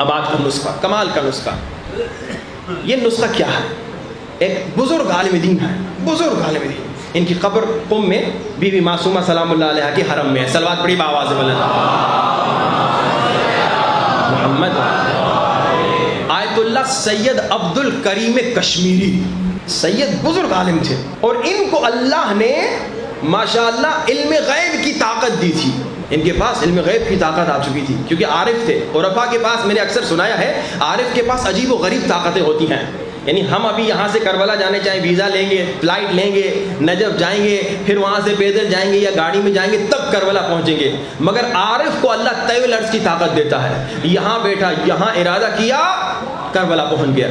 اب آج کا نسخہ، کمال کا نسخہ. یہ نسخہ کیا ہے؟ ایک بزرگ عالم دین ہے، بزرگ عالم دین. ان کی قبر قم میں بی بی معصومہ سلام اللہ علیہ کی حرم میں ہے. صلوات پڑھی بآواز بلند. محمد. آیت اللہ سید عبد الکریم کشمیری، سید بزرگ عالم تھے، اور ان کو اللہ نے ماشاءاللہ علم غیب کی طاقت دی تھی. ان کے پاس علم غیب کی طاقت آ چکی تھی کیونکہ عارف تھے. عرفا کے پاس میں نے اکثر سنایا ہے عارف کے پاس عجیب و غریب طاقتیں ہوتی ہیں. یعنی ہم ابھی یہاں سے کربلا جانے چاہیں ویزا لیں گے، فلائٹ لیں گے، نجف جائیں گے، پھر وہاں سے پیدل جائیں گے یا گاڑی میں جائیں گے، تب کربلا پہنچیں گے. مگر عارف کو اللہ طی الارض کی طاقت دیتا ہے. یہاں بیٹھا، یہاں ارادہ کیا، کربلا پہنچ گیا.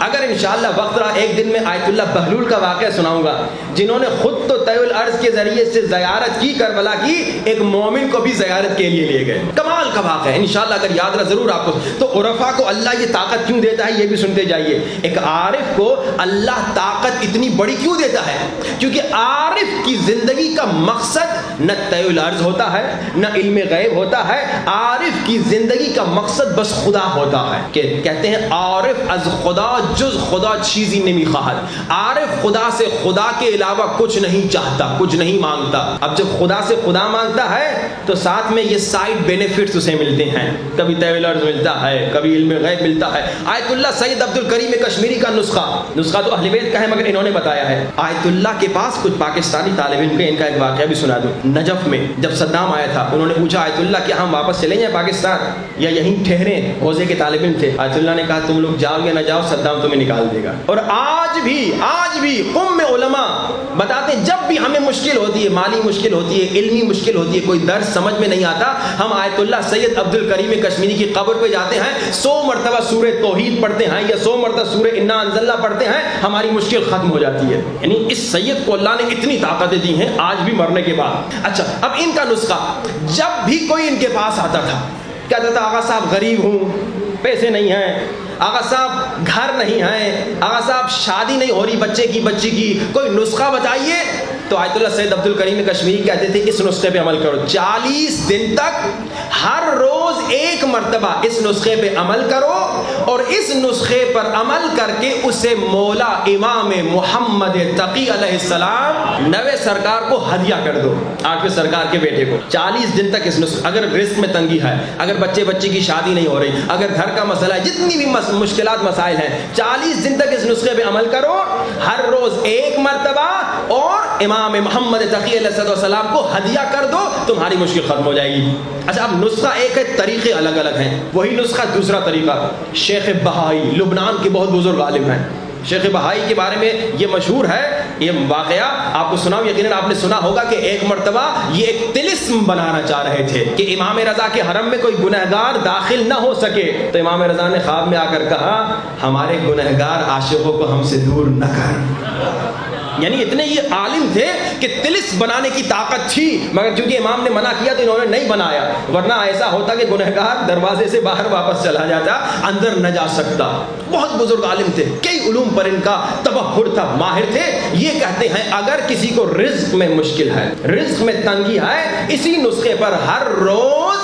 اگر انشاءاللہ وقت رہا ایک دن میں آیت اللہ بہلول کا واقعہ سناؤں گا، جنہوں نے خود تو طی الارض کے ذریعے سے زیارت کی کربلا کی، ایک مومن کو بھی زیارت کے لیے لے گئے. کمال کا واقعہ ہے انشاءاللہ، اگر یاد رہا ضرور آپ کو. تو عرفا کو اللہ یہ طاقت کیوں دیتا ہے یہ بھی سنتے جائیے. ایک عارف کو اللہ طاقت اتنی بڑی کیوں دیتا ہے؟ کیونکہ عارف کی زندگی کا مقصد نہ طی الارض ہوتا ہے نہ علم غیب ہوتا ہے. عارف کی زندگی کا مقصد بس خدا ہوتا ہے. کہ کہتے ہیں عارف از خدا جز خدا چیزی نمی خواہد. عارف خدا سے خدا کے علاوہ کچھ نہیں چاہتا، کچھ نہیں مانگتا. اب جب خدا سے خدا مانگتا ہے تو ساتھ میں یہ سائڈ بینیفٹس اسے ملتے ہیں. کبھی طی الارض ملتا ہے، کبھی علم غیب ملتا ہے. آیت اللہ سید عبد الکریم کشمیری کا نسخہ تو اہل بیت کا ہے مگر انہوں نے بتایا ہے. آیت اللہ کے پاس کچھ پاکستانی طالب علم کے ان کا ایک واقعہ بھی سنا دوں. نجف میں جب صدام آیا تھا انہوں نے پوچھا آیت اللہ کہ ہم واپس چلیں جائیں پاکستان یا یہیں ٹھہریں؟ حوزے کے طالب علم تھے. آیت اللہ نے کہا تم لوگ جاؤ یا نہ جاؤ صدام تمہیں نکال دے گا. اور آج بھی قم میں علماء بتاتے ہیں جب بھی ہمیں مشکل ہوتی ہے، مالی مشکل ہوتی ہے، علمی مشکل ہوتی ہے، کوئی درس سمجھ میں نہیں آتا، ہم آیت اللہ سید عبد الکریم کشمیری کی قبر پہ جاتے ہیں، 100 مرتبہ سورہ توحید پڑھتے ہیں یا 100 مرتبہ سورہ انا انزلنا پڑھتے ہیں، ہماری مشکل ختم ہو جاتی ہے. یعنی اس سید کو اللہ نے اتنی طاقتیں دی ہیں آج بھی مرنے کے بعد. اچھا اب ان کا نسخہ، جب بھی کوئی ان کے پاس آتا تھا کہتا تھا آقا صاحب غریب ہوں، پیسے نہیں ہیں، آقا صاحب گھر نہیں ہے، آقا صاحب شادی نہیں ہو رہی بچے کی کوئی نسخہ بتائیے. تو آیت اللہ سید عبد الکریم کشمیری کہتے تھے اس نسخے پہ عمل کرو. 40 دن تک ہر روز ایک مرتبہ اس نسخے پہ عمل کرو اور اس نسخے پر عمل کر کے اسے مولا امام محمد تقی علیہ السلام نوے سرکار کو ہدیہ کر دو. 8ویں سرکار کے بیٹے کو 40 دن تک اس نسخے، اگر رزق میں تنگی ہے، اگر بچے کی شادی نہیں ہو رہی، اگر گھر کا مسئلہ ہے، جتنی بھی مشکلات مسائل ہیں، 40 دن تک اس نسخے پہ عمل کرو، ہر روز ایک مرتبہ، اور امام محمد تقی علیہ السلام کو ہدیہ کر دو، تمہاری مشکل ختم ہو جائے گی. اچھا اب نسخہ ایک ہے، طریقے الگ الگ ہیں. وہی نسخہ دوسرا طریقہ شیخ بہائی لبنان کے بہت بزرگ عالم ہیں. شیخ بہائی کے بارے میں یہ مشہور ہے، یہ واقعہ آپ کو سناؤں، یقیناً آپ نے سنا ہوگا کہ ایک مرتبہ یہ ایک طلسم بنانا چاہ رہے تھے کہ امام رضا کے حرم میں کوئی گنہگار داخل نہ ہو سکے. تو امام رضا نے خواب میں آ کر کہا ہمارے گنہگار عاشقوں کو ہم سے دور نہ کر. یعنی اتنے یہ عالم تھے کہ طلسم بنانے کی طاقت تھی، مگر چونکہ امام نے منع کیا تو انہوں نے نہیں بنایا، ورنہ ایسا ہوتا کہ گنہگار دروازے سے باہر واپس چلا جاتا، اندر نہ جا سکتا. بہت بزرگ عالم تھے، کئی علوم پر ان کا تبحر تھا، ماہر تھے. یہ کہتے ہیں اگر کسی کو رزق میں مشکل ہے، رزق میں تنگی ہے، اسی نسخے پر ہر روز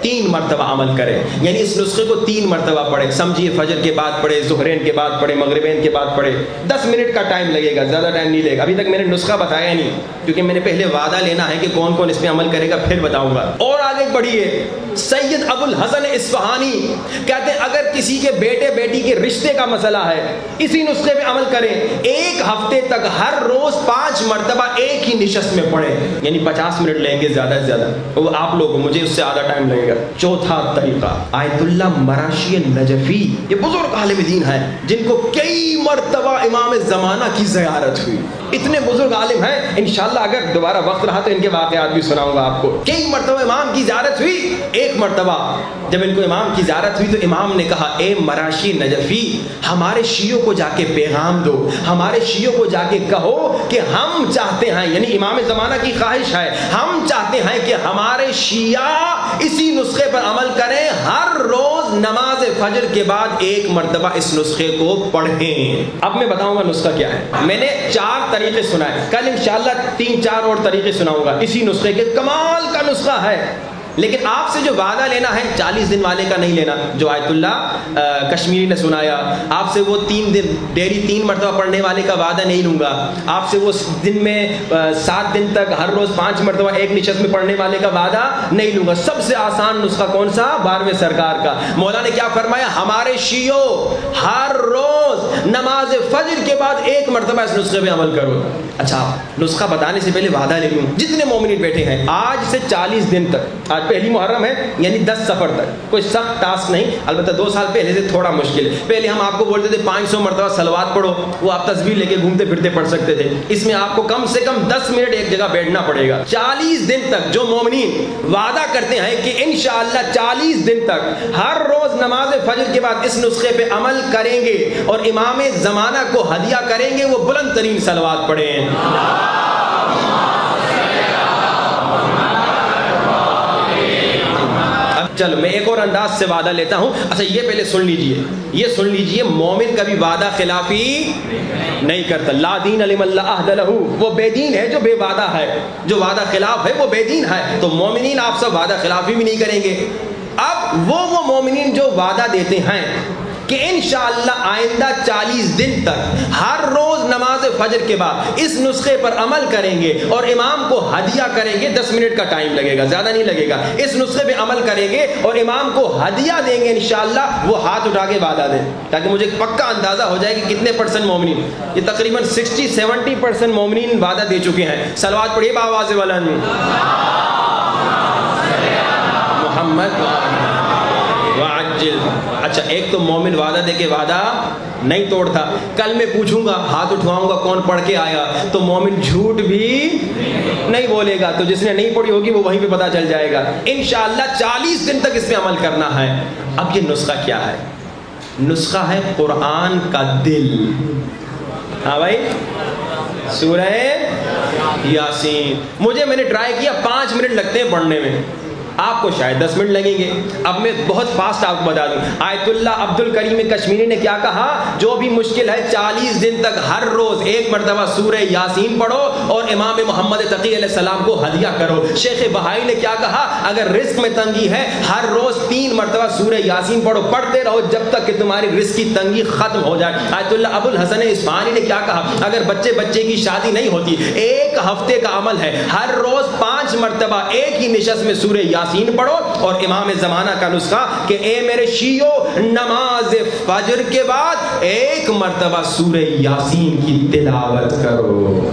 3 مرتبہ عمل کرے. یعنی اس نسخے کو 3 مرتبہ پڑھے. سمجھیے فجر کے بعد پڑھے، ظہرین کے بعد پڑھے، مغربین کے بعد پڑھے. 10 منٹ کا ٹائم لگے گا، زیادہ ٹائم نہیں لگے گا. ابھی تک میں نے نسخہ بتایا نہیں کیونکہ میں نے پہلے وعدہ لینا ہے کہ کون کون اس پہ عمل کرے گا، پھر بتاؤں گا. اور آگے بڑھیے. سید ابو الحسن اصفہانی کہتے ہیں اگر کسی کے بیٹے بیٹی کے رشتے کا مسئلہ ہے، اسی نسخے پہ عمل کریں. 1 ہفتے تک ہر روز 5 مرتبہ ایک ہی نشست میں پڑھیں. یعنی 50 منٹ لیں گے زیادہ سے زیادہ، وہ آپ لوگوں، مجھے اس سے آدھا ٹائم لگے گا. چوتھا طریقہ آیت اللہ مراشی نجفی، یہ بزرگ عالم دین ہیں جن کو کئی مرتبہ امام زمانہ کی زیارت ہوئی. اتنے بزرگ عالم ہیں، انشاءاللہ اگر دوبارہ وقت رہا تو ان کے واقعات بھی سناؤں گا آپ کو. کئی مرتبہ امام کی زیارت ہوئی. ایک مرتبہ جب ان کو امام کی زیارت ہوئی تو امام نے کہا اے مراشی نجفی، ہمارے شیعوں کو جا کے پیغام دو، ہمارے شیعوں کو جا کے کہو کہ ہم چاہتے ہیں، یعنی امام زمانہ کی خواہش ہے، ہم چاہتے ہیں کہ ہمارے شیعہ اسی نسخے پر عمل کریں، ہر روز نماز فجر کے بعد 1 مرتبہ اس نسخے کو پڑھیں. اب میں بتاؤں گا نسخہ کیا ہے. میں نے 4 طریقے سنائے، کل انشاءاللہ 3-4 اور طریقے سناؤں گا اسی نسخے کے. کمال کا نسخہ ہے. لیکن آپ سے جو وعدہ لینا ہے 40 دن والے کا نہیں لینا جو آیت اللہ کشمیری نے سنایا. آپ سے وہ 3 دن ڈیلی 3 مرتبہ پڑھنے والے کا وعدہ نہیں لوں گا. آپ سے وہ دن میں 7 دن تک ہر روز 5 مرتبہ ایک نشست میں پڑھنے والے کا وعدہ نہیں لوں گا. سب سے آسان نسخہ کون سا؟ 12ویں سرکار کا. مولا نے کیا فرمایا؟ ہمارے شیعوں ہر روز نماز فجر کے بعد 1 مرتبہ اس نسخے پہ عمل کرو. اچھا نسخہ بتانے سے پہلے وعدہ لے لوں. جتنے مومنین بیٹھے ہیں آج سے 40 دن تک، آج پہلی محرم ہے یعنی 10 سفر تک، کوئی سخت ٹاسک نہیں، البتہ 2 سال پہلے سے تھوڑا مشکل ہے. پہلے ہم آپ کو بولتے تھے 500 مرتبہ صلوات پڑھو، وہ آپ تصویر لے کے گھومتے پھرتے پڑھ سکتے تھے. اس میں آپ کو کم سے کم 10 منٹ ایک جگہ بیٹھنا پڑے گا. 40 دن تک جو مومنین وعدہ کرتے ہیں کہ انشاءاللہ 40 دن تک ہر روز نماز فجر کے بعد اس نسخے پہ عمل کریں گے اور امام زمانہ کو ہدیہ کریں گے، وہ بلند ترین صلوات پڑھیں. چلو میں ایک اور انداز سے وعدہ لیتا ہوں. اچھا یہ پہلے سن لیجئے مومن کبھی وعدہ خلافی نہیں کرتا. لا دین لمن لا عہد لہ، وہ بے دین ہے جو بے وعدہ ہے، جو وعدہ خلاف ہے وہ بے دین ہے. تو مومنین آپ سب وعدہ خلافی بھی نہیں کریں گے. اب وہ مومنین جو وعدہ دیتے ہیں کہ انشاءاللہ آئندہ 40 دن تک ہر روز نماز فجر کے بعد اس نسخے پر عمل کریں گے اور امام کو ہدیہ کریں گے، 10 منٹ کا ٹائم لگے گا، زیادہ نہیں لگے گا. اس نسخے پہ عمل کریں گے اور امام کو ہدیہ دیں گے انشاءاللہ، وہ ہاتھ اٹھا کے وعدہ دیں تاکہ مجھے پکا اندازہ ہو جائے کہ کتنے % مومنین. یہ تقریباً 60-70% مومنین وعدہ دے چکے ہیں. صلوات پڑھیے باواز والا محمد وعجل. اچھا ایک تو مومن وعدہ دے کے وعدہ نہیں توڑتا. کل میں پوچھوں گا، ہاتھ اٹھواؤں گا کون پڑھ کے آیا، تو مومن جھوٹ بھی نہیں بولے گا. تو جس نے نہیں پڑھی ہوگی وہ وہیں پہ پتہ چل جائے گا. انشاءاللہ 40 دن تک اس پہ عمل کرنا ہے. اب یہ نسخہ کیا ہے؟ نسخہ ہے قرآن کا دل. ہاں بھائی، سورہ یاسین. میں نے ٹرائی کیا 5 منٹ لگتے ہیں پڑھنے میں، آپ کو شاید 10 منٹ لگیں گے. اب میں بہت فاسٹ آپ کو بتا دوں. آیت اللہ عبد الکریم کشمیری نے کیا کہا؟ جو بھی مشکل ہے 40 دن تک ہر روز 1 مرتبہ سورہ یاسین پڑھو اور امام محمد تقی علیہ السلام کو ہدیہ کرو. شیخ بہائی نے کیا کہا؟ اگر رزق میں تنگی ہے ہر روز 3 مرتبہ سورہ یاسین پڑھو، پڑھتے رہو جب تک کہ تمہاری رزق کی تنگی ختم ہو جائے. آیت اللہ ابو الحسن اصفہانی نے کیا کہا؟ اگر بچے کی شادی نہیں ہوتی، 1 ہفتے کا عمل ہے، ہر روز 5 مرتبہ ایک ہی نشست میں سورہ یاسین پڑھو اور امام زمانہ کا نسخہ کہ اے میرے شیعو نماز فجر کے بعد 1 مرتبہ سورہ یاسین کی تلاوت کرو.